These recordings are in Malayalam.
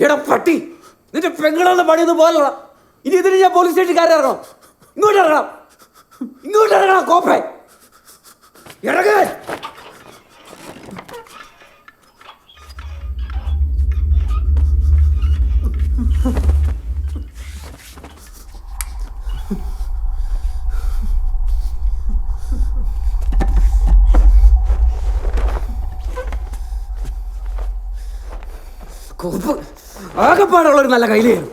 എടാ പട്ടി, നിന്റെ പെങ്ങളെ പണിയൊന്നും പോലുള്ള. ഇനി ഇതിന് ഞാൻ പോലീസ് സ്റ്റേഷൻകാരെ ഇറങ്ങണം. ഇങ്ങോട്ട് ഇറങ്ങണം കോപ്പേ, ഇറങ്ങ. കോപ്പ് ആകെപ്പാടുള്ളൊരു നല്ല കയ്യിലായിരുന്നു.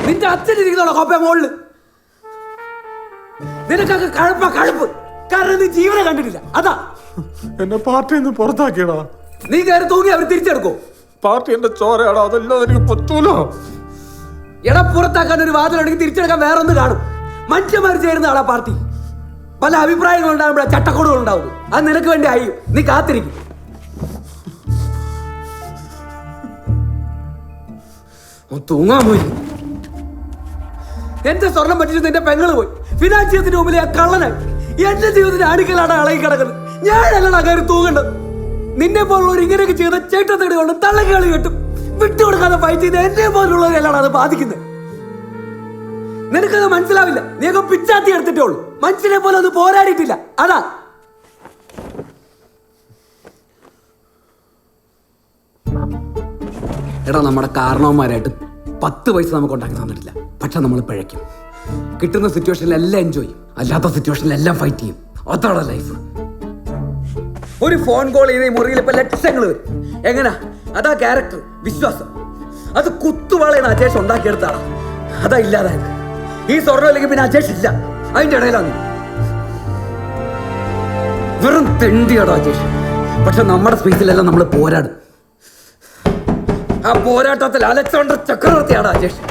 നിന്റെ അച്ഛനിരിക്കുന്നോളോ കോപ്പ മോളില്. നിനക്കൊക്കെ കഴുപ്പ്. കാരണം നീ ജീവനെ കണ്ടിട്ടില്ല, അതാ. എന്നെ പാർട്ടിയിൽ നിന്ന് പുറത്താക്കിയടാ. നീ കയറി തൂങ്ങി അവർ തിരിച്ചെടുക്കോ? പാർട്ടി എന്റെ ചോരയാടാ, അതല്ലാതെ എനിക്ക് പറ്റൂലോ. എടാ, പുറത്താക്കാൻ ഒരു വാതിലുണ്ടെങ്കിൽ തിരിച്ചെടുക്കാൻ വേറെ ഒന്ന് കാണും. മനുഷ്യന്മാർ ചേരുന്ന ആളാ പാർട്ടി. പല അഭിപ്രായങ്ങൾ ഉണ്ടാകുമ്പോഴാ ചട്ടക്കൂടുകൾ ഉണ്ടാവും. അത് നിനക്ക് വേണ്ടി ആയി, നീ കാത്തിരിക്കും. തൂങ്ങാൻ പോയി. എന്റെ സ്വർണം പറ്റിച്ച് നിന്റെ പെങ്ങള് പോയി. ഫിനാൻഷ്യത്തിന്റെ മുമ്പിൽ ആ കള്ളനായി എന്റെ ജീവിതത്തിന്റെ അടുക്കലാണ് അളകി കിടക്കുന്നത്. ഞാനല്ലടാ കയറി തൂങ്ങേണ്ടത്. നിന്നെ പോലുള്ളവർ ഇങ്ങനെയൊക്കെ ചെയ്ത ചേട്ടത്തേടി കൊണ്ട് തള്ളകളി കെട്ടും. വിട്ടുകൊടുക്കാതെ ഫൈറ്റ് ചെയ്ത് എന്നെ പോലുള്ളവരെല്ലാം അത് ബാധിക്കുന്നത്. നിനക്കത് മനസ്സിലാവില്ല. നീയൊക്കെ പിച്ചാത്തി എടുത്തിട്ടേ ഉള്ളൂ. മനുഷ്യനെ പോലെ അത് പോരാടിയിട്ടില്ല, അതാ. എടാ, നമ്മുടെ കാരണവന്മാരായിട്ട് 10 പൈസ നമുക്ക് ഉണ്ടാക്കി തന്നിട്ടില്ല. പക്ഷെ നമ്മൾ പിഴയ്ക്കും. കിട്ടുന്ന സിറ്റുവേഷനിലെല്ലാം എൻജോയ് ചെയ്യും, അല്ലാത്ത സിറ്റുവേഷനിലെല്ലാം ഫൈറ്റ് ചെയ്യും. അതാണ് ലൈഫ്. ഒരു ഫോൺ കോൾ ചെയ്ത് ഈ മുറിയിൽ ഇപ്പൊ ലക്ഷങ്ങൾ വരും. എങ്ങനാ? അതാ ക്യാരക്ടർ, വിശ്വാസം. അത് കുത്തുവാളയാണ് അജേഷ് ഉണ്ടാക്കിയെടുത്താണ്. അതാ ഇല്ലാതായത്. ഈ സ്വർണ്ണം അല്ലെങ്കിൽ പിന്നെ അജേഷ് ഇല്ല. അതിന്റെ ഇടയിലാണ് വെറും തെണ്ടിയാടോ അജേഷ്. പക്ഷെ നമ്മുടെ സ്പേസിലെല്ലാം നമ്മൾ പോരാടും. ആ പോരാട്ടത്തിൽ അലക്സാണ്ടർ ചക്രവർത്തിയാണ് അജേഷ്.